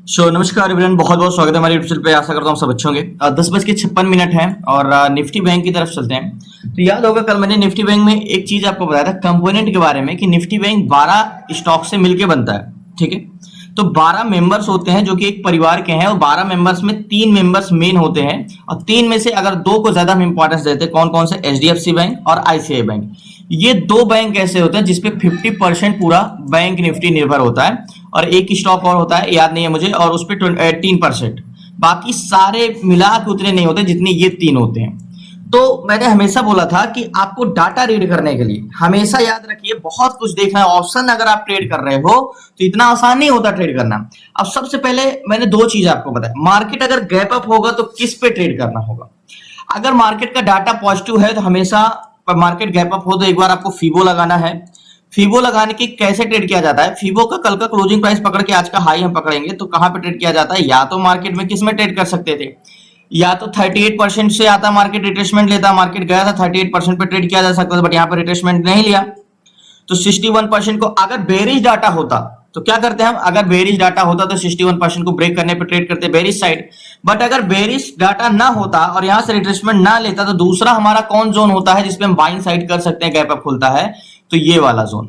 नमस्कार एवरीवन, बहुत बहुत स्वागत है हमारे यूट्यूब चैनल पे। आशा करता हूँ सब अच्छे होंगे। 10:56 है और निफ्टी बैंक की तरफ चलते हैं। तो याद होगा कल मैंने निफ्टी बैंक में एक चीज आपको बताया था कंपोनेंट के बारे में कि निफ्टी बैंक 12 स्टॉक से मिलकर बनता है। ठीक है, तो 12 मेंबर्स होते हैं जो कि एक परिवार के हैं और 12 मेंबर्स में 3 मेंबर्स मेन होते हैं और 3 में से अगर 2 को ज्यादा हम इंपॉर्टेंस देते हैं, कौन कौन से? एचडीएफसी बैंक और आईसीआई बैंक। ये 2 बैंक ऐसे होते हैं जिसपे 50% पूरा बैंक निफ्टी निर्भर होता है और एक स्टॉक और होता है, याद नहीं है मुझे, और उस पर 18%। बाकी सारे मिला के उतने नहीं होते जितने ये 3 होते हैं। तो मैंने हमेशा बोला था कि आपको डाटा रीड करने के लिए हमेशा याद रखिए बहुत कुछ देखना है। ऑप्शन अगर आप ट्रेड कर रहे हो तो इतना आसान नहीं होता ट्रेड करना। अब सबसे पहले मैंने 2 चीज आपको बताया। मार्केट अगर गैप अप होगा तो किस पे ट्रेड करना होगा। अगर मार्केट का डाटा पॉजिटिव है तो हमेशा, मार्केट गैप अप हो तो एक बार आपको फीबो लगाना है। फीबो लगाने की कैसे ट्रेड किया जाता है? फीबो का कल का क्लोजिंग प्राइस पकड़ के आज का हाई हम पकड़ेंगे तो कहां पे ट्रेड किया जाता है? या तो मार्केट में किस में ट्रेड कर सकते थे, या तो 38% से आता मार्केट रिट्रेसमेंट लेता, मार्केट गया था 38% पे ट्रेड किया जा सकता था, बट यहाँ पे रिट्रेसमेंट नहीं लिया। तो 61% को अगर बेरिश डाटा होता तो क्या करते हैं हम? अगर बेरिश डाटा होता तो 61% को ब्रेक करने पे ट्रेड करते बेरिश साइड। बट अगर बेरिश डाटा ना होता और यहां से रिट्रेसमेंट ना लेता तो दूसरा हमारा कौन जोन होता है जिसपे हम बाइंग साइड कर सकते हैं, गैप अप खुलता है तो ये वाला जोन,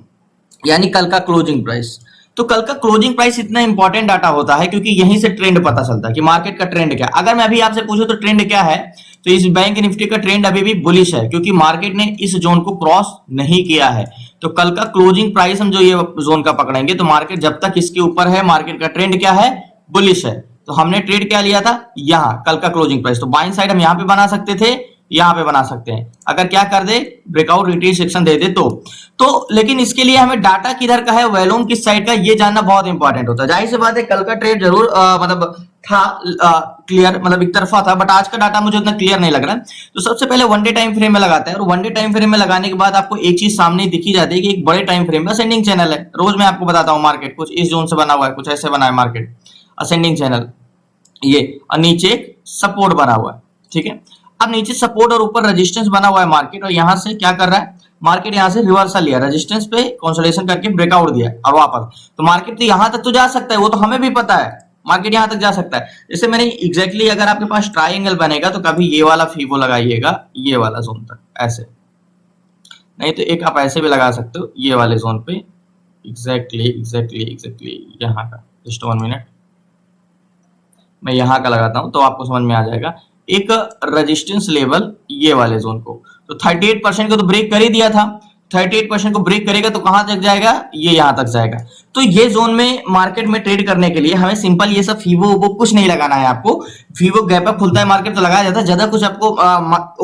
यानी कल का क्लोजिंग प्राइस। तो कल का क्लोजिंग प्राइस इतना इंपॉर्टेंट डाटा होता है क्योंकि यहीं से ट्रेंड पता चलता है कि मार्केट का ट्रेंड क्या है। अगर मैं अभी आपसे पूछूं तो ट्रेंड क्या है, तो इस बैंक निफ्टी का ट्रेंड अभी भी बुलिश है क्योंकि मार्केट ने इस जोन को क्रॉस नहीं किया है। तो कल का क्लोजिंग प्राइस हम जो ये जोन का पकड़ेंगे तो मार्केट जब तक इसके ऊपर है, मार्केट का ट्रेंड क्या है? बुलिश है। तो हमने ट्रेड क्या लिया था? यहाँ कल का क्लोजिंग प्राइस। तो बाइंग साइड हम यहाँ पे बना सकते थे, यहाँ पे बना सकते हैं अगर क्या कर दे, ब्रेकआउट रिट्रीट सेक्शन दे दे तो लेकिन इसके लिए हमें डाटा किधर का है, वॉल्यूम किस साइड का, ये जानना बहुत इंपॉर्टेंट होता है। जाहिर सी बात है कल का ट्रेड जरूर मतलब था क्लियर, मतलब एक तरफा था, बट आज का डाटा मुझे उतना क्लियर नहीं लग रहा है। तो सबसे पहले वन डे टाइम फ्रेम में लगाते हैं और वन डे टाइम फ्रेम में लगाने के बाद आपको एक चीज सामने दिखी जाती है कि एक बड़े टाइम फ्रेम में असेंडिंग चैनल है। रोज मैं आपको बताता हूँ मार्केट कुछ इस जोन से बना हुआ है, कुछ ऐसे बना है मार्केट, असेंडिंग चैनल ये, और नीचे एक सपोर्ट बना हुआ है। ठीक है, अब नीचे सपोर्ट और ऊपर रेजिस्टेंस बना हुआ है मार्केट, और यहां से क्या कर रहा है मार्केट? यहां से रिवर्सल लिया, रेजिस्टेंस पे कंसोलिडेशन करके ब्रेकआउट दिया और वापस। तो मार्केट तो यहां तक तो जा सकता है, वो तो हमें भी पता है मार्केट यहां तक जा सकता है। जैसे मैंने एग्जैक्टली अगर आपके पास ट्राइंगल बनेगा तो कभी ये वाला फीबो लगाइएगा ये वाला जोन तक, ऐसे नहीं तो एक आप ऐसे भी लगा सकते हो ये वाले जोन पे, एग्जैक्टली यहाँ का। जस्ट 1 मिनट, मैं यहाँ का लगाता हूं तो आपको समझ में आ जाएगा। एक रेजिस्टेंस लेवल ये वाले जोन को, तो 38% को तो ब्रेक कर ही दिया था, 38% को ब्रेक करेगा तो कहां तक जाएगा? ये यहां तक जाएगा। तो ये जोन में मार्केट में ट्रेड करने के लिए हमें सिंपल ये सब फीवो वो कुछ नहीं लगाना है आपको। फीवो गैप अप खुलता है मार्केट तो लगाया जाता है, ज्यादा कुछ आपको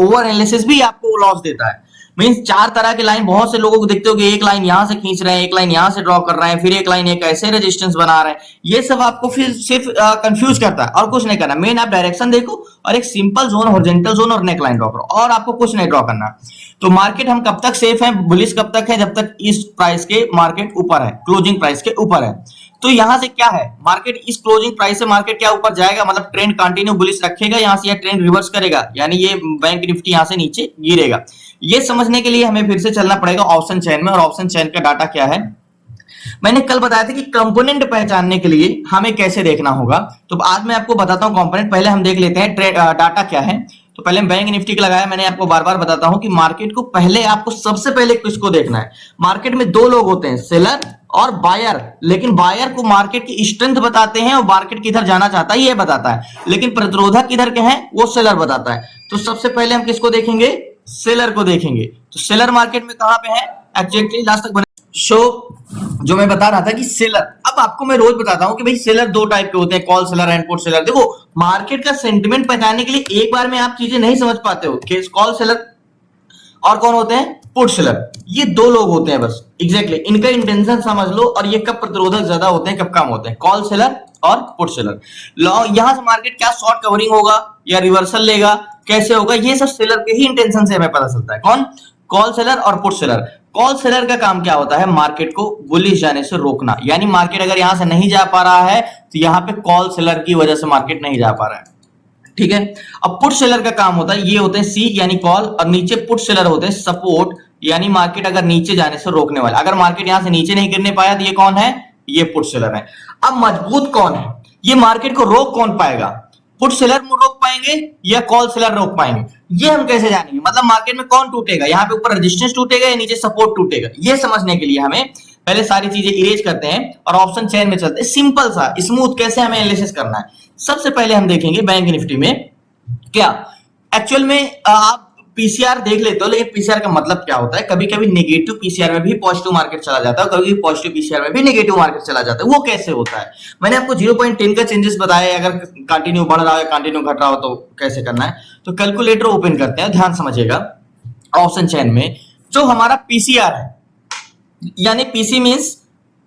ओवर एनालिसिस भी आपको लॉस देता है। मींस 4 तरह की लाइन, बहुत से लोगों को देखते हो कि एक लाइन यहां से खींच रहे हैं, एक लाइन यहां से ड्रॉ कर रहे हैं, फिर एक लाइन एक ऐसे रेजिस्टेंस बना रहे हैं। ये सब आपको फिर सिर्फ कंफ्यूज करता है और कुछ नहीं करना। मेन आप डायरेक्शन देखो और एक सिंपल जोन, हॉरिजॉन्टल जोन और नेक लाइन ड्रॉ करो, और आपको कुछ नहीं ड्रॉ करना। तो मार्केट हम कब तक सेफ है, बुलिश कब तक है? जब तक इस प्राइस के मार्केट ऊपर है, क्लोजिंग प्राइस के ऊपर है। तो यहां से क्या है, मार्केट इस क्लोजिंग प्राइस से मार्केट क्या ऊपर जाएगा, मतलब ट्रेंड कंटिन्यू बुलिश रखेगा, यहां से यह ट्रेंड रिवर्स करेगा, यानी ये बैंक निफ्टी यहां से नीचे गिरेगा। ये समझने के लिए हमें फिर से चलना पड़ेगा ऑप्शन चेन में। और ऑप्शन चेन का डाटा क्या है, मैंने कल बताया था कि कंपोनेंट पहचानने के लिए हमें कैसे देखना होगा। तो आज मैं आपको बताता हूं कंपोनेंट। पहले हम देख लेते हैं डाटा क्या है। तो पहले बैंक निफ्टी का लगाया, मैंने आपको बार बार बताता हूं कि मार्केट को पहले आपको सबसे पहले किसको देखना है। मार्केट में 2 लोग होते हैं, सेलर और बायर। लेकिन बायर को मार्केट की स्ट्रेंथ बताते हैं और मार्केट किधर जाना चाहता है ये बताता है, लेकिन प्रतिरोधक किधर के हैं वो सेलर बताता है। तो सबसे पहले हम किसको देखेंगे? सेलर को देखेंगे। तो सेलर मार्केट में कहां पे है एग्जैक्टली? लास्ट तक जो मैं बता रहा था कि सेलर, अब आपको मैं रोज बताता हूं कि भाई सेलर 2 टाइप के होते हैं, call seller and put seller. देखो मार्केट का सेंटिमेंट पहचानने के लिए एक बार में आप चीजें नहीं समझ पाते हो कि कॉल सेलर और कौन होते हैं, पुट सेलर। ये 2 लोग होते हैं बस, एग्जैक्टली इनका इंटेंशन समझ लो और ये कब प्रतिरोधक ज्यादा होते हैं कब कम होते हैं, कॉल सेलर और पुट सेलर। यहां से मार्केट क्या शॉर्ट कवरिंग होगा या रिवर्सल लेगा, कैसे होगा, ये सब सेलर के ही इंटेंशन से हमें पता चलता है। कौन? कॉल सेलर और पुट सेलर। कॉल सेलर का काम क्या होता है? मार्केट को बुलिश जाने से रोकना, यानी मार्केट अगर यहां से नहीं जा पा रहा है तो यहां पे कॉल सेलर की वजह से मार्केट नहीं जा पा रहा है। ठीक है, अब पुट सेलर का काम होता है, ये होते हैं सी यानी कॉल, और नीचे पुट सेलर होते हैं सपोर्ट, यानी मार्केट अगर नीचे जाने से रोकने वाले। अगर मार्केट यहां से नीचे नहीं गिरने पाया तो ये कौन है? ये पुट सेलर है। अब मजबूत कौन है? ये मार्केट को रोक कौन पाएगा? पुट सेलर रोक पाएंगे या कॉल सेलर रोक पाएंगे? ये हम कैसे जानेंगे? मतलब मार्केट में कौन टूटेगा, यहाँ पे ऊपर रेजिस्टेंस टूटेगा या नीचे सपोर्ट टूटेगा? ये समझने के लिए हमें पहले सारी चीजें इरेज करते हैं और ऑप्शन चेन में चलते हैं। सिंपल सा स्मूथ कैसे हमें एनालिसिस करना है। सबसे पहले हम देखेंगे बैंक निफ्टी में क्या एक्चुअल में आप पीसीआर देख लेते हो, लेकिन पीसीआर का मतलब क्या होता है? कभी कभी नेगेटिव पीसीआर में भी पॉजिटिव मार्केट चला जाता है, कभी पॉजिटिव पीसीआर में भी नेगेटिव मार्केट चला जाता है। वो कैसे होता है? मैंने आपको 0.10 का चेंजेस बताया, अगर कंटिन्यू बढ़ रहा है कंटिन्यू घट रहा हो तो कैसे करना है। तो कैलकुलेटर ओपन करते हैं, ध्यान समझिएगा। ऑप्शन चेन में जो हमारा पीसीआर है, यानी PC means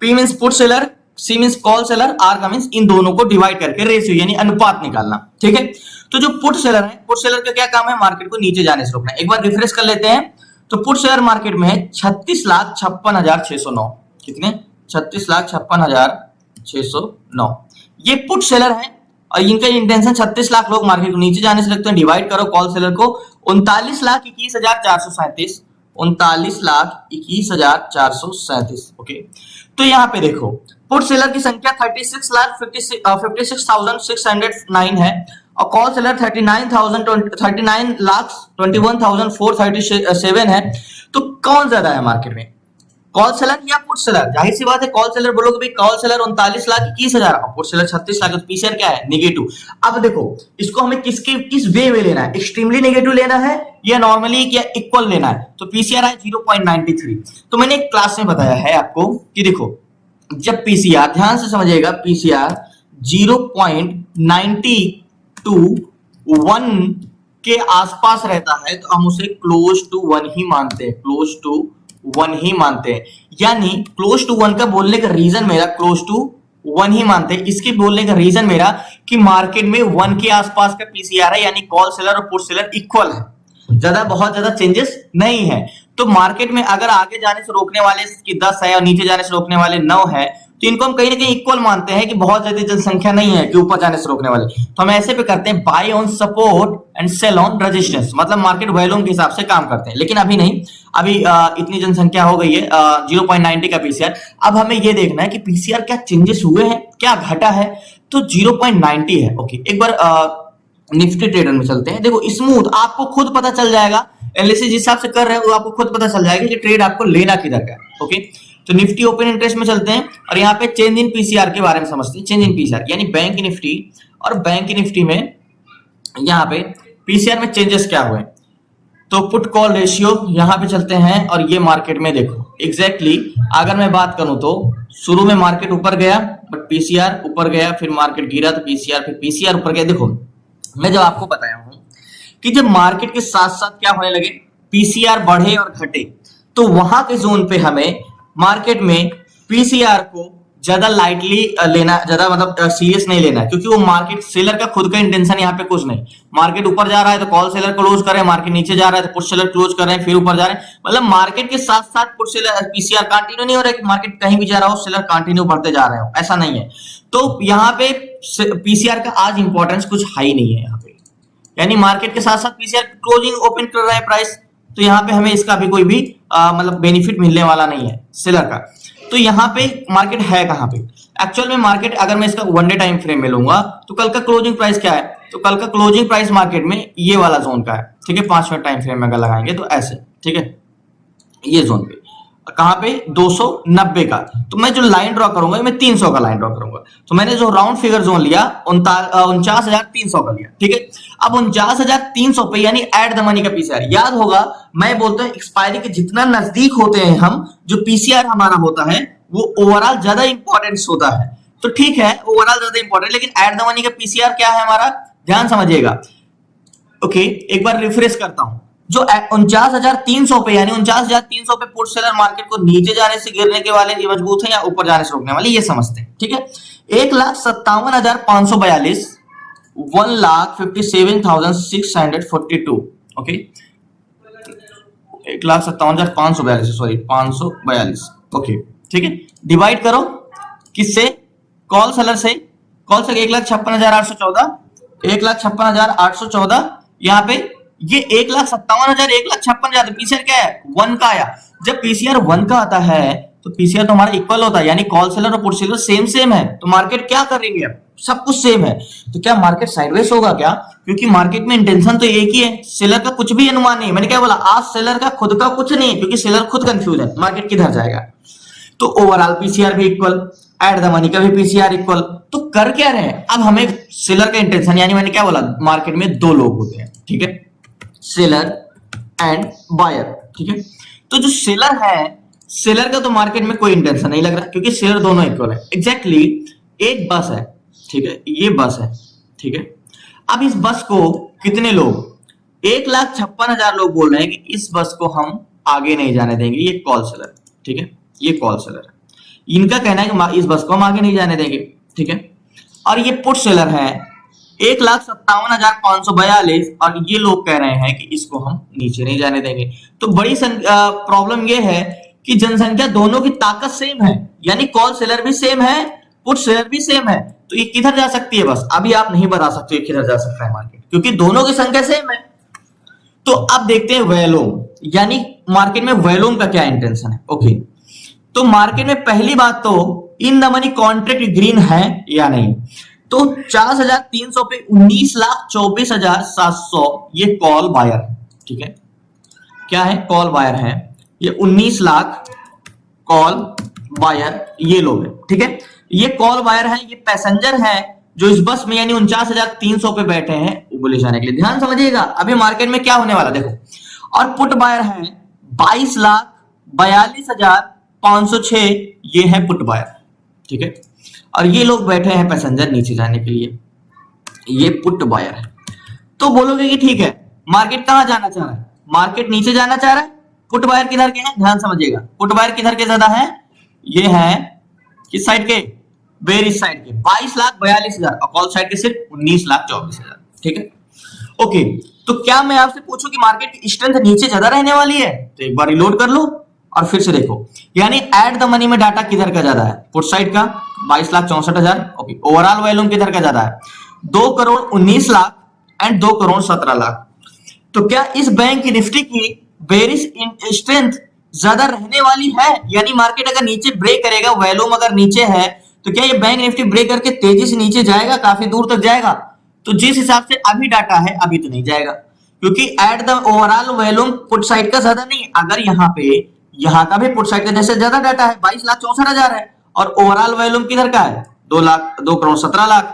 P means put seller, C means call seller, R का मींस इन दोनों को डिवाइड करके रेशियो यानी अनुपात निकालना, ठीक है। तो जो पुट सेलर है, पुट सेलर का क्या काम है? मार्केट को नीचे जाने से रोकना। एक बार रिफ्रेश कर लेते हैं। तो पुट सेलर मार्केट में है 36,56,609। कितने? 36,56,609। ये पुट सेलर है और इनका इंटेंशन 36 लाख लोग मार्केट को नीचे जाने से रखते हैं। डिवाइड करो कॉल सेलर को 39,21,437। 39,21,437। ओके, तो यहाँ पे देखो पुट सेलर की संख्या 36,56,609 है और कॉल सेलर 39,21,437 है। तो कौन ज्यादा है मार्केट में, कॉल सेलर या पुट सेलर? जाहिर सी बात है कॉल सेलर बोलोगे भाई, कॉल सेलर 39,21,000 और पुट सेलर 36 लाख, तो पीसीआर क्या है? नेगेटिव। अब देखो इसको हमें किस वे में लेना है? एक्सट्रीमली नेगेटिव लेना है या नॉर्मली या इक्वल लेना है? तो पीसीआर है 0.93। तो मैंने एक क्लास में बताया है आपको कि देखो जब पीसीआर, ध्यान से समझिएगा, पीसीआर 0.92 के आसपास रहता है तो हम उसे क्लोज टू 1 ही मानते हैं, क्लोज टू 1 ही मानते हैं। यानी क्लोज टू 1 का बोलने का रीजन मेरा, क्लोज टू 1 ही मानते हैं, इसके बोलने का रीजन मेरा कि मार्केट में 1 के आसपास का पीसीआर है, यानी कॉल सेलर और पुट सेलर इक्वल है, बहुत ज्यादा चेंजेस नहीं है। तो मार्केट में अगर आगे जाने से रोकने वाले की 10 है और नीचे जाने से रोकने वाले 9 है, तो इनको हम कहीं ना कहीं इक्वल मानते हैं कि बहुत ज्यादा जनसंख्या नहीं है कि ऊपर जाने से रोकने वाले। तो हम ऐसे पे करते हैं buy on support and sell on resistance, मतलब मार्केट वॉल्यूम के हिसाब से काम करते हैं। लेकिन अभी नहीं, अभी इतनी जनसंख्या हो गई है 0.90 का पीसीआर। अब हमें ये देखना है कि पीसीआर क्या चेंजेस हुए हैं, क्या घटा है। तो 0.90 है। ओके, एक बार निफ्टी ट्रेडर में चलते हैं। देखो स्मूथ आपको खुद पता चल जाएगा, एनालिसिस जिस हिसाब से कर रहे हैं वो आपको खुद पता चल जाएगा कि ट्रेड आपको लेना किधर का है। ओके, तो निफ्टी ओपन इंटरेस्ट में चलते हैं और यहाँ पे चेंज इन पीसीआर के बारे में समझते हैं। चेंज इन पीसीआर यानी बैंक निफ्टी और बैंक निफ्टी में यहाँ पे पीसीआर में चेंजेस क्या हुए। तो पुट कॉल रेशियो यहाँ पे चलते हैं और ये मार्केट में देखो एग्जैक्टली अगर मैं बात करूं तो शुरू में मार्केट ऊपर गया बट पीसीआर ऊपर गया, फिर मार्केट गिरा तो पीसीआर, फिर पीसीआर ऊपर गया। देखो मैं जब आपको बताया हूं कि जब मार्केट के साथ साथ क्या होने लगे, पीसीआर बढ़े और घटे, तो वहां के जोन पे हमें मार्केट में पीसीआर को ज्यादा लाइटली लेना, ज्यादा मतलब सीरियस नहीं लेना है, क्योंकि वो मार्केट सेलर का खुद का इंटेंशन यहाँ पे कुछ नहीं। मार्केट ऊपर जा रहा है तो कॉल सेलर क्लोज कर रहे हैं, मार्केट नीचे जा रहा है तो पुट सेलर क्लोज कर रहे हैं, फिर ऊपर जा रहे हैं। मतलब मार्केट के साथ साथ पुट सेलर पीसीआर कंटिन्यू नहीं हो रहा है कि मार्केट कहीं भी जा रहा हो सेलर कंटिन्यू बढ़ते जा रहे हो, ऐसा नहीं है। तो यहाँ पे पीसीआर का आज इंपॉर्टेंस कुछ हाई नहीं है यहाँ पे, यानी मार्केट के साथ साथ पीसीआर क्लोजिंग ओपन कर रहा है प्राइस, तो यहाँ पे हमें इसका भी कोई भी मतलब बेनिफिट मिलने वाला नहीं है सेलर का। तो यहाँ पे मार्केट है कहाँ पे एक्चुअल में? मार्केट अगर मैं इसका 1 डे टाइम फ्रेम में लूंगा तो कल का क्लोजिंग प्राइस क्या है? तो कल का क्लोजिंग प्राइस मार्केट में ये वाला जोन का है, ठीक है। 5 मिनट टाइम फ्रेम में अगर लगाएंगे तो ऐसे, ठीक है, ये जोन पे कहां पे 290 का। तो मैं जो लाइन ड्रॉ करूंगा मैं 300 का लाइन ड्रॉ करूंगा। तो मैंने जो राउंड फिगर जोन लिया 49,300 का लिया, ठीक है। अब 49,300 पे यानी एट द मनी का पीसीआर, याद होगा मैं बोलता हूं एक्सपायरी के जितना नजदीक होते हैं हम, जो पीसीआर हमारा होता है वो ओवरऑल ज्यादा इंपॉर्टेंस होता है। तो ठीक है ओवरऑल ज्यादा इंपॉर्टेंट, लेकिन एट द मनी का पीसीआर क्या है हमारा, ध्यान समझिएगा। ओके, एक बार रिफ्रेश करता हूं। जो 49,300 पे यानी 49,300 पे पुट सेलर मार्केट को नीचे जाने से गिरने के वाले ये मजबूत है या ऊपर जाने से रोकने वाले, ये समझते हैं, ठीक है। 1,57,542 1,57,642, ओके, 1,57,542 सॉरी 542, ओके, ठीक है। डिवाइड करो किससे? कॉल सेलर से। कॉल सेलर 1,56,814, 1,56,814, यहाँ पे ये 1,57,000 1,56,000, पीसीआर क्या है 1 का आया। जब पीसीआर 1 का आता है तो पीसीआर तो हमारा इक्वल होता है, यानी कॉल सेलर और पुट सेलर सेम है। तो मार्केट क्या कर रही है, सब कुछ सेम है, तो क्या मार्केट साइडवेज होगा क्या? क्योंकि मार्केट में इंटेंशन तो एक ही है, सेलर का कुछ भी अनुमान नहीं। मैंने क्या बोला, आज सेलर का खुद का कुछ नहीं है, क्योंकि सेलर खुद कंफ्यूज है मार्केट किधर जाएगा। तो ओवरऑल पीसीआर भी इक्वल, एट द मनी का भी पीसीआर इक्वल, तो कर क्या रहे हैं? अब हमें सेलर का इंटेंशन, यानी मैंने क्या बोला, मार्केट में दो लोग होते हैं, ठीक है, सेलर एंड बायर, ठीक है। तो जो सेलर है, सेलर का तो मार्केट में कोई इंटेंशन नहीं लग रहा, क्योंकि सेलर दोनों इक्वल है। एग्जैक्टली एक बस है, ठीक है, ये बस है, ठीक है। अब इस बस को कितने लोग, 1,56,000 लोग बोल रहे हैं कि इस बस को हम आगे नहीं जाने देंगे। ये कॉल सेलर, ठीक है, ये कॉल सेलर है, इनका कहना है कि इस बस को हम आगे नहीं जाने देंगे, ठीक है। और ये पुट सेलर है 1,57,542, और ये लोग कह रहे हैं कि इसको हम नीचे नहीं जाने देंगे। तो बड़ी प्रॉब्लम ये है कि जनसंख्या दोनों की ताकत सेम है, यानी कॉल सेलर भी सेम है, पुट सेलर भी सेम है, तो ये किधर जा सकती है बस? अभी आप नहीं बता सकते ये किधर जा सकता है मार्केट, क्योंकि दोनों की संख्या सेम है। तो अब देखते हैं वॉल्यूम, यानी मार्केट में वॉल्यूम का क्या इंटेंशन है। ओके, तो मार्केट में पहली बात तो in the money contract green है या नहीं। तो 40,300 पे 19,24,700 ये कॉल बायर, ठीक है, क्या है, कॉल बायर है, ये 19 लाख कॉल बायर ये लोग है, ठीक है। ये कॉल बायर है, ये पैसेंजर है जो इस बस में यानी 49,300 पे बैठे हैं उबले जाने के लिए। ध्यान समझिएगा अभी मार्केट में क्या होने वाला देखो। और पुट बायर है 22,42,506, ये है पुट बायर, ठीक है। और ये लोग बैठे हैं पैसेंजर नीचे जाने के लिए, ये पुट बायर है। तो बोलोगे कि ठीक है, मार्केट कहां जाना चाह रहा है? मार्केट नीचे जाना चाह रहा है। पुट बायर किधर के हैं? ध्यान समझिएगा, पुट बायर किधर के ज्यादा है? ये है किस साइड के? बेरिश साइड के 22,42,000, और कॉल साइड के सिर्फ 19,24,000, ठीक है। ओके, तो क्या मैं आपसे पूछूं कि मार्केट की स्ट्रेंथ नीचे ज्यादा रहने वाली है? तो एक बार रिलोड कर लो और फिर से देखो, यानी एट द मनी में डाटा किधर का ज्यादा है? पुट साइड का 22,64,000। ओके, ओवरऑल वॉल्यूम किधर का ज्यादा है? 2,19,00,000 एंड 2,17,00,000। तो क्या इस बैंक की निफ्टी की बेरिश स्ट्रेंथ ज्यादा रहने वाली है? यानी मार्केट अगर नीचे ब्रेक करेगा, वॉल्यूम अगर नीचे है, तो क्या ये बैंक निफ्टी ब्रेक करके तेजी से नीचे जाएगा, काफी दूर तक जाएगा? तो जिस हिसाब से अभी डाटा है, अभी तो नहीं जाएगा, क्योंकि at the overall volume put side का ज्यादा नहीं है। अगर यहाँ पे यहाँ का भी पुट साइड का जैसे ज्यादा डाटा है, 22,64,000 है, और ओवरऑल वॉल्यूम किधर का है? 2,17,00,000,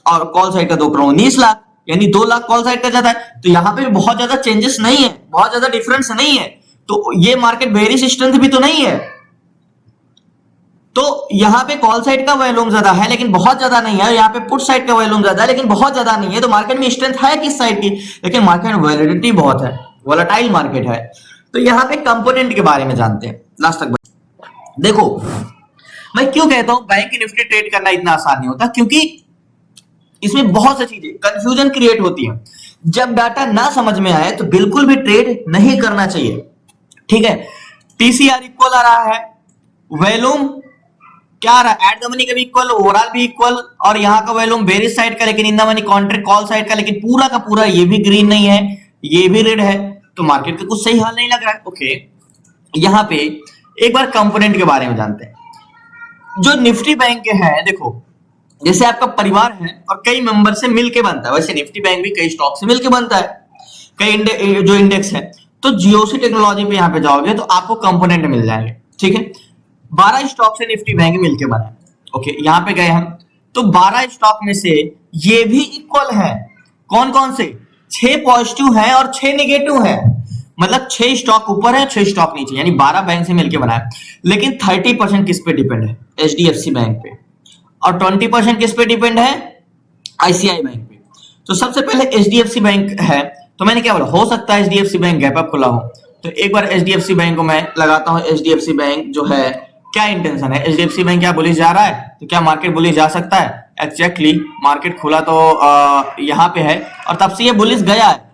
और कॉल साइड का 2,19,00,000, यानी 2 लाख कॉल साइड का ज्यादा है। तो यहाँ पे भी बहुत ज्यादा चेंजेस नहीं है, बहुत ज्यादा डिफरेंस नहीं है। तो ये मार्केट बेरिश स्ट्रेंथ भी तो नहीं है। तो यहाँ पे कॉल साइड का वॉल्यूम ज्यादा है लेकिन बहुत ज्यादा नहीं है, यहाँ पे पुट साइड का वॉल्यूम ज्यादा है लेकिन बहुत ज्यादा नहीं है। तो मार्केट में स्ट्रेंथ है किस साइड की? लेकिन मार्केट में वॉलेटिलिटी बहुत है, वोलेटाइल मार्केट है। तो यहाँ पे कंपोनेंट के बारे में जानते हैं लास्ट तक। देखो मैं क्यों कहता हूं बैंक की निफ्टी ट्रेड करना इतना आसान नहीं होता, क्योंकि इसमें बहुत सी चीजें कंफ्यूजन क्रिएट होती है। जब डाटा ना समझ में आए तो बिल्कुल भी ट्रेड नहीं करना चाहिए, ठीक है। टीसीआर इक्वल आ रहा है, वॉल्यूम क्या आ रहा है? एट द मनी का भी इक्वल, ओवरऑल भी इक्वल, और यहाँ का वॉल्यूम बेरिश साइड का लेकिन in the money contract call side का, लेकिन पूरा का पूरा ये भी ग्रीन नहीं है, ये भी रेड है। तो मार्केट का कुछ सही हाल नहीं लग रहा है। ओके, यहाँ पे एक बार कंपोनेंट के बारे में जानते हैं। जो निफ्टी बैंक है, देखो जैसे आपका परिवार है और कई मेंबर से मिलके बनता है, वैसे निफ्टी बैंक भी कई स्टॉक से मिलके बनता है, कई जो इंडेक्स है। तो जीओसी टेक्नोलॉजी पे यहाँ पे जाओगे तो आपको कंपोनेंट मिल जाएंगे, ठीक है। 12 स्टॉक से निफ्टी बैंक मिलके बना है। ओके, यहाँ पे गए हम तो 12 स्टॉक में से ये भी इक्वल है। कौन कौन से? 6 पॉजिटिव है और 6 नेगेटिव है, मतलब 6 स्टॉक ऊपर है, 6 स्टॉक नीचे, यानी 12 बैंक से मिलके बना है। लेकिन 30% किस पे डिपेंड है? एचडीएफसी बैंक पे, और 20% किस पे डिपेंड है? आईसीआई बैंक पे। तो सबसे पहले एचडीएफसी बैंक है, तो मैंने क्या बोला, हो सकता है एचडीएफसी बैंक गैप अप खुला हो। तो एक बार एचडीएफसी बैंक को मैं लगाता हूं। एचडीएफसी बैंक जो है, क्या इंटेंशन है? एचडीएफसी बैंक क्या बुलिश जा रहा है? तो क्या मार्केट बुलिश जा सकता है? एक्जैक्टली मार्केट खुला तो यहाँ पे है और तब से ये बुलिश गया है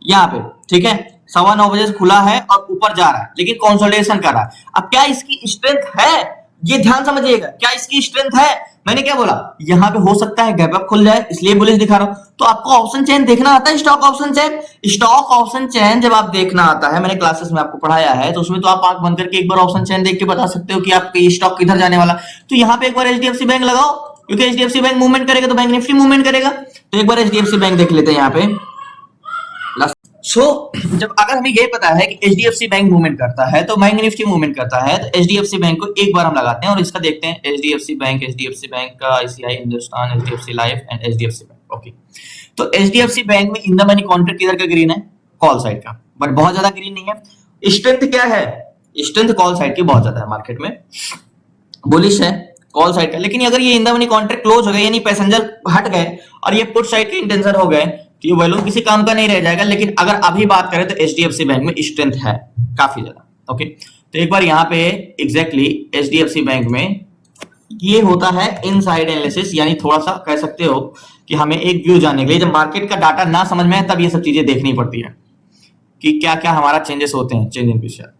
यहाँ पे, ठीक है। 9:15 बजे से खुला है और ऊपर जा रहा है, लेकिन कंसोलिडेशन कर रहा है। अब क्या इसकी स्ट्रेंथ है? ये ध्यान समझिएगा, क्या इसकी स्ट्रेंथ है? मैंने क्या बोला, यहाँ पे हो सकता है गैप अप खुल जाए, इसलिए बुलिश दिखा रहा हूं। तो आपको ऑप्शन चेन देखना आता है, stock option chain. Stock option chain जब आप देखना आता है, मैंने क्लासेस में आपको पढ़ाया है, तो उसमें तो आप आंख बंद करके एक बार ऑप्शन चेन देख के बता सकते हो कि आपका ये स्टॉक किधर जाने वाला। तो यहाँ पे एक बार एचडीएफसी बैंक लगाओ क्योंकि एचडीएफसी बैंक मूवमेंट करेगा तो बैंक निफ्टी मूवमेंट करेगा। तो एक बार एचडीएफसी बैंक देख लेते हैं यहाँ पे। सो जब अगर हमें ये पता है कि एचडीएफसी बैंक मूवमेंट करता है तो बैंक निफ्टी मूवमेंट करता है, तो एचडीएफसी बैंक को एक बार हम लगाते हैं और इसका देखते हैं। HDFC bank, ICI, Hindustan, HDFC life and HDFC bank. Okay, तो एचडीएफसी बैंक में इन द मनी कॉन्ट्रैक्ट किधर का ग्रीन है? कॉल साइड का, बट बहुत ज्यादा ग्रीन नहीं है। स्ट्रेंथ क्या है? स्ट्रेंथ कॉल साइड की बहुत ज्यादा है, मार्केट में बुलिश है कॉल साइड का। लेकिन अगर ये in the money contract close हो गए, यानी पैसेंजर हट गए और ये पुट साइड के इंटेंशन हो गए, तो ये वैल्यूम किसी काम का नहीं रह जाएगा। लेकिन अगर अभी बात करें तो एचडीएफसी बैंक में स्ट्रेंथ है काफी ज्यादा। ओके, तो एक बार यहाँ पे एग्जैक्टली एचडीएफसी बैंक में ये होता है इनसाइड एनालिसिस, यानी थोड़ा सा कह सकते हो कि हमें एक व्यू जानने के लिए, जब मार्केट का डाटा ना समझ में आए तब ये सब चीजें देखनी पड़ती है कि क्या क्या हमारा चेंजेस होते हैं, चेंज इन शेयर।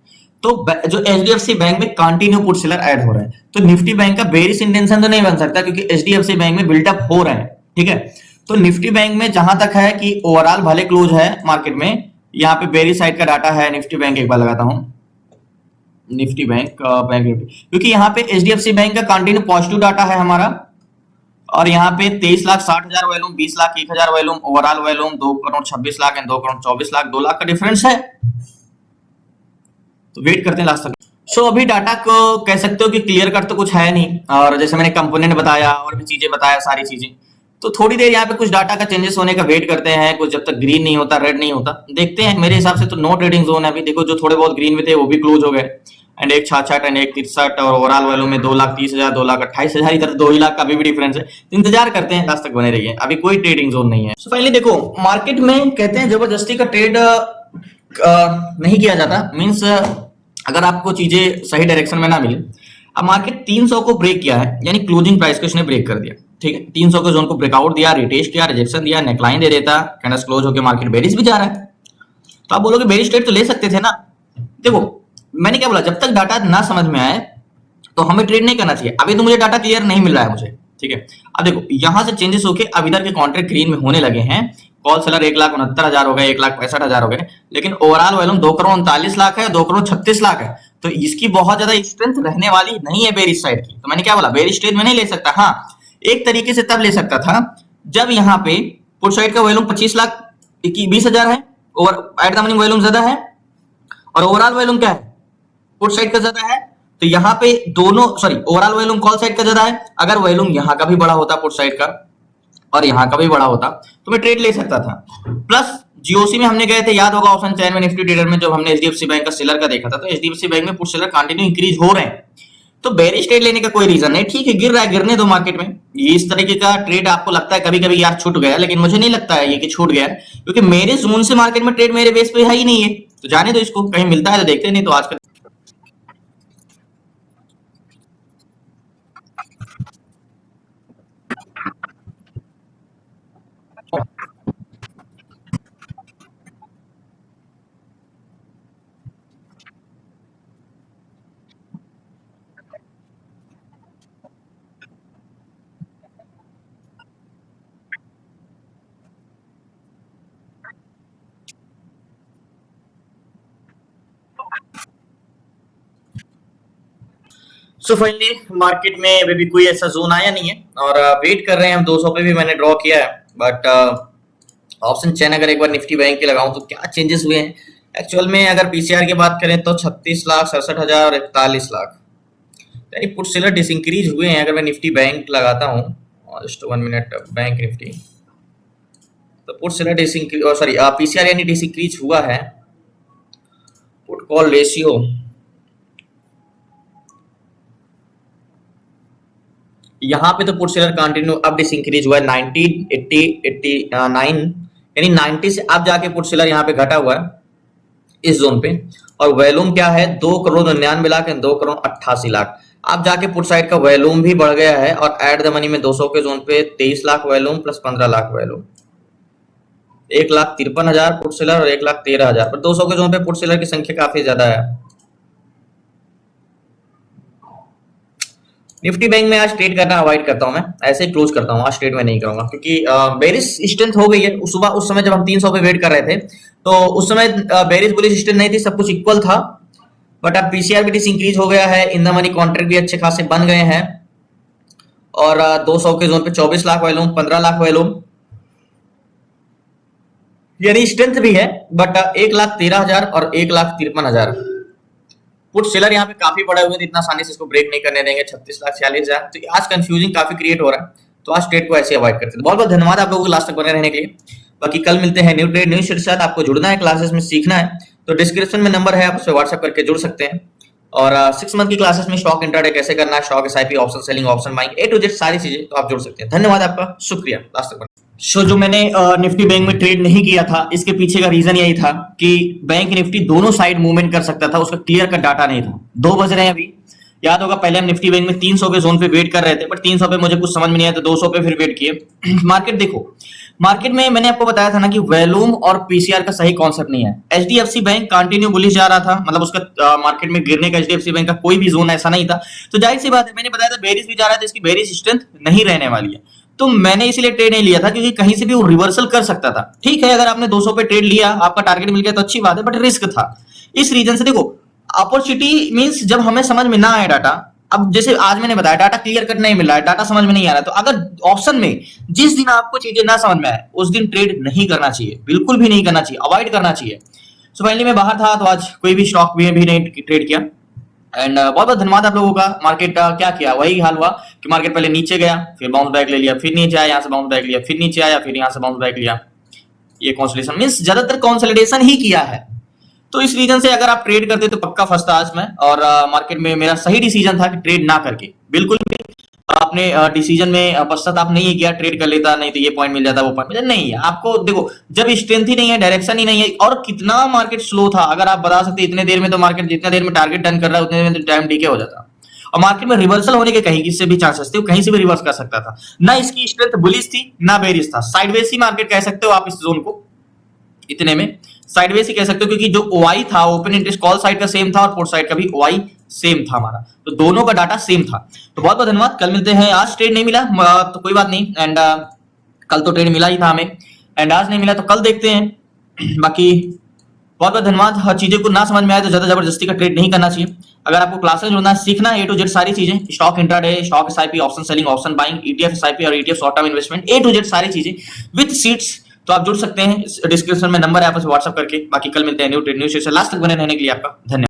तो जो एचडीएफसी बैंक में कंटिन्यू पुट सेलर ऐड हो रहे हैं, तो निफ्टी बैंक का बेरिश इंटेंशन तो नहीं बन सकता क्योंकि एचडीएफसी बैंक में बिल्डअप हो रहे हैं। ठीक है, तो निफ्टी बैंक में जहां तक है कि ओवरऑल भले क्लोज है मार्केट में, यहाँ पे बेरिश साइड का डाटा है। निफ्टी बैंक एक बार लगाता हूं, निफ्टी बैंक निफ्टी, क्योंकि यहाँ पे एचडीएफसी बैंक का कंटिन्यू पॉजिटिव डाटा है हमारा, और यहाँ पे 23,60,000 volume, 20,01,000 volume, overall volume 2,26,00,000 and 2,24,00,000, 2 lakh का डिफरेंस है। तो वेट करते हैं लास्ट तक। सो अभी डाटा को कह सकते हो कि क्लियर कट तो कुछ है नहीं, और जैसे मैंने कंपोनेंट बताया और भी चीजें बताया, सारी चीजें, तो थोड़ी देर यहाँ पे कुछ डाटा का चेंजेस होने का वेट करते हैं। कुछ जब तक ग्रीन नहीं होता, रेड नहीं होता, देखते हैं। मेरे हिसाब से तो नो ट्रेडिंग जोन है अभी। देखो जो थोड़े बहुत ग्रीन में थे वो भी क्लोज हो गए, एंड एक 66 एंड एक 63, और ओवरऑल वैल्यू में 2,30,000, 2,28,000, इधर 2 ही लाख का अभी भी डिफरेंस है। तो इंतजार करते हैं, लास्ट तक बने रहिए, अभी कोई ट्रेडिंग जोन नहीं है। सो फाइनली देखो, मार्केट में कहते हैं जबरदस्ती का ट्रेड नहीं किया जाता। मीन्स अगर आपको चीजें सही डायरेक्शन में ना मिले। अब मार्केट 300 को ब्रेक किया है, यानी क्लोजिंग प्राइस को इसने ब्रेक कर दिया। ठीक है, 300 के जोन को ब्रेकआउट दिया, रिटेस्ट किया, रिजेक्शन दिया, नेकलाइन दे देता, कैंडल्स क्लोज होकर मार्केट बेरिश भी जा रहा है। तो आप बोलोगे बेरिश ट्रेड तो ले सकते थे ना। देखो मैंने क्या बोला, जब तक डाटा ना समझ में आए तो हमें ट्रेड नहीं करना चाहिए। अभी तो मुझे डाटा क्लियर नहीं मिल रहा है मुझे। ठीक है, अब देखो यहां से चेंजेस होके अब इधर के कॉन्ट्रैक्ट ग्रीन में होने लगे हैं। कॉल सेलर 1,69,000 हो गए, 1,65,000 हो गए, लेकिन ओवरऑल वैल्यूम 2,39,00,000 है, 2,36,00,000 है। तो इसकी बहुत ज्यादा स्ट्रेंथ रहने वाली नहीं है बेरिश साइड की। तो मैंने क्या बोला, बेरिश ट्रेड में नहीं ले सकता। हाँ, एक तरीके से तब ले सकता था जब यहाँ पे पुट साइड का वैल्यूम 25,20,000 है, और एट द मनी वैल्यूम ज्यादा है, और ओवरऑल वैल्यूम क्या है, पुट साइड का ज्यादा है। तो यहाँ पे दोनों, sorry, overall volume call side का ज्यादा है। अगर वैल्यूम यहाँ का भी बड़ा होता पुट साइड का, और यहाँ का भी बड़ा होता, तो मैं ट्रेड ले सकता था। प्लस जीओसी में हमने गए थे, याद होगा, ऑप्शन चैन में, निफ्टी ट्रेडर में, जब हमने एचडीएफसी बैंक का सेलर का देखा था, तो एचडीएफसी बैंक में पुट सेलर कंटिन्यू इंक्रीज हो रहे हैं। तो बेरिश ट्रेड लेने का कोई रीजन नहीं। ठीक है, गिर रहा है, गिरने दो मार्केट में। ये इस तरीके का ट्रेड आपको लगता है कभी कभी यार छूट गया, लेकिन मुझे नहीं लगता है ये कि छूट गया, क्योंकि मेरे जोन से मार्केट में ट्रेड मेरे बेस पे है ही नहीं है। तो जाने दो इसको, कहीं मिलता है तो देखते, नहीं तो आजकल सो फाइनली मार्केट में अभी भी कोई ऐसा जोन आया नहीं है, और वेट कर रहे हैं हम। 200 पे भी मैंने ड्रॉ किया है, बट ऑप्शन चेन अगर एक बार निफ्टी बैंक के लगाऊं तो क्या चेंजेस हुए हैं एक्चुअल में। अगर पीसीआर की बात करें तो 36,67,000 और 41,00,000, यानी पुट सेलर डिसइंक्रीज हुए हैं। अगर मैं निफ्टी बैंक लगाता हूँ, जस्ट 1 मिनट, बैंक निफ्टी, तो पुट सेलर डिसइंक्रीज, सॉरी पीसीआर यानी डिसइंक्रीज हुआ है। पुट कॉल रेशियो, यहाँ पे तो पुट सेलर कंटिन्यू अब डिसइंक्रीज हुआ है 90, 80, 89, यानी 90 से अब जाके पुट सेलर यहाँ पे घटा हुआ है इस जोन पे। और वैल्यूम क्या है, 2,99,00,000 एंड 2,88,00,000। अब जाके पुट साइड का वैल्यूम भी बढ़ गया है, और एट द मनी में 200 के जोन पे 23 lakh volume plus 15 lakh volume, 1,53,000 put seller और 1,13,000। पर 200 के जोन पे पुट सेलर की संख्या काफी ज्यादा है। निफ्टी बैंक में आज ट्रेड करना अवॉइड करता हूं मैं, ऐसे ही क्लोज करता हूं। आज ट्रेड में नहीं करूंगा, क्योंकि बेरिश स्ट्रेंथ हो गई है। सुबह उस समय जब हम 300 पे वेट कर रहे थे, तो उस समय बेरिश बुलिश स्ट्रेंथ नहीं थी, सब कुछ इक्वल था। बट अब पीसीआर भी इंक्रीज हो गया है, इन द मनी कॉन्ट्रैक्ट भी अच्छे खासे बन गए हैं, और 200 के जोन पे 24 लाख वॉल्यूम, 15 लाख वॉल्यूम, यानी स्ट्रेंथ भी है, बट 1,13,000 और 1,53,000। पुट सेलर यहाँ पे काफी बड़े हुए थे, इतना आसानी से इसको ब्रेक नहीं करने देंगे। 36,46,000। तो आज कंफ्यूजिंग काफी क्रिएट हो रहा है, तो आज ट्रेड को ऐसे अवॉइड करते हैं। बहुत बहुत धन्यवाद आप लोगों को लास्ट तक बने रहने के लिए। बाकी कल मिलते हैं न्यू ट्रेड न्यू शेयर के साथ। आपको जुड़ना है, क्लासेस में सीखना है, तो डिस्क्रिप्शन में नंबर है, आप उससे व्हाट्सएप करके जुड़ सकते हैं। और 6 मंथ की क्लासेस में स्टॉक इंट्राडे कैसे करना है, stock SIP, option selling, option buying, A to Z सारी चीजें, तो आप जुड़ सकते हैं। धन्यवाद आपका, शुक्रिया लास्ट तक। सो जो मैंने निफ्टी बैंक में ट्रेड नहीं किया था, इसके पीछे का रीजन यही था कि बैंक निफ्टी दोनों साइड मूवमेंट कर सकता था, उसका क्लियर कट डाटा नहीं था। 2 बज रहे हैं अभी, याद होगा पहले हम निफ्टी बैंक में 300 के जोन पे वेट कर रहे थे, बट 300 पे मुझे कुछ समझ में नहीं आया, तो 200 पे फिर वेट किए। मार्केट देखो, मार्केट में मैंने आपको बताया था ना कि वॉल्यूम और पीसीआर का सही कॉन्सेप्ट नहीं है। एचडीएफसी बैंक कंटिन्यू बुलिश जा रहा था, मतलब उसका मार्केट में गिरने का एचडीएफसी बैंक का कोई भी जोन ऐसा नहीं था। तो जाहिर सी बात है, मैंने बताया था बेरिश भी जा रहा है, तो इसकी बेरिश स्ट्रेंथ नहीं रहने वाली है। तो मैंने इसीलिए ट्रेड नहीं लिया था, क्योंकि कहीं से भी वो रिवर्सल कर सकता था। ठीक है, अगर आपने 200 पे ट्रेड लिया, आपका टारगेट मिल गया तो अच्छी बात है, बट रिस्क था। इस रीजन से देखो, अपॉर्चुनिटी मींस जब हमें समझ में ना आए डाटा, अब जैसे आज मैंने बताया डाटा क्लियर कट नहीं मिल रहा है, डाटा समझ में नहीं आ रहा है, तो अगर ऑप्शन में जिस दिन आपको चीजें ना समझ में आए, उस दिन ट्रेड नहीं करना चाहिए, बिल्कुल भी नहीं करना चाहिए, अवॉइड करना चाहिए। सो फाइनली मैं बाहर था, तो आज कोई भी स्टॉक भी नहीं ट्रेड किया। एंड बहुत बहुत धन्यवाद आप लोगों का। मार्केट क्या किया, वही हाल हुआ कि मार्केट पहले नीचे गया, फिर बाउंस बैक ले लिया, फिर नीचे आया, यहाँ से बाउंस बैक लिया, फिर नीचे आया, फिर यहाँ से बाउंस बैक लिया। ये कंसोलिडेशन मींस ज्यादातर कंसोलिडेशन ही किया है। तो इस रीजन से अगर आप ट्रेड करते तो पक्का फंसता आज मैं। और मार्केट में मेरा सही डिसीजन था कि ट्रेड ना करके, बिल्कुल भी आपने डिसीजन में पश्चाताप नहीं किया, ट्रेड कर लेता, नहीं तो ये पॉइंट मिल जाता, वो पॉइंट मिल जाता। नहीं है, आपको देखो जब स्ट्रेंथ ही नहीं है, डायरेक्शन ही नहीं है, और कितना मार्केट स्लो था, अगर आप बता सकते इतने देर में, तो मार्केट जितना देर में टारगेट डन कर रहा है उतने देर में टाइम डीके हो जाता। और मार्केट में रिवर्सल होने के कहीं किससे भी चांसेस थे, कहीं से भी रिवर्स कर सकता था। ना इसकी स्ट्रेंथ बुलिश थी, ना बेरिश था, साइडवेज ही मार्केट कह सकते हो आप इस जोन को, इतने में साइडवेज ही कह सकते हो, क्योंकि जो ओआई था, ओपन इंटरेस्ट कॉल साइड का सेम था और पुट साइड का भी ओआई सेम था हमारा, तो दोनों का डाटा सेम था। तो बहुत बहुत धन्यवाद, कल मिलते हैं। आज ट्रेड नहीं मिला तो कोई बात नहीं, एंड कल तो ट्रेड मिला ही था हमें, एंड आज नहीं मिला तो कल देखते हैं। बाकी बहुत बहुत धन्यवाद। हर चीजें को ना समझ में आए तो ज्यादा जबरदस्ती का ट्रेड नहीं करना चाहिए। अगर आपको क्लासेस जुड़ना है, सीखना है, ए टू जेड सारी चीजें, stock intraday, stock SIP, option selling, option buying, ETF SIP और ETF short term investment, A to Z सारी चीजें विद सीट्स, तो आप जुड़ सकते हैं। डिस्क्रिप्शन में नंबर है, आप व्हाट्सएप करके। बाकी कल मिलते हैं न्यू ट्रेड न्यू शेयर से। लास्ट तक बने रहने के लिए आपका धन्यवाद।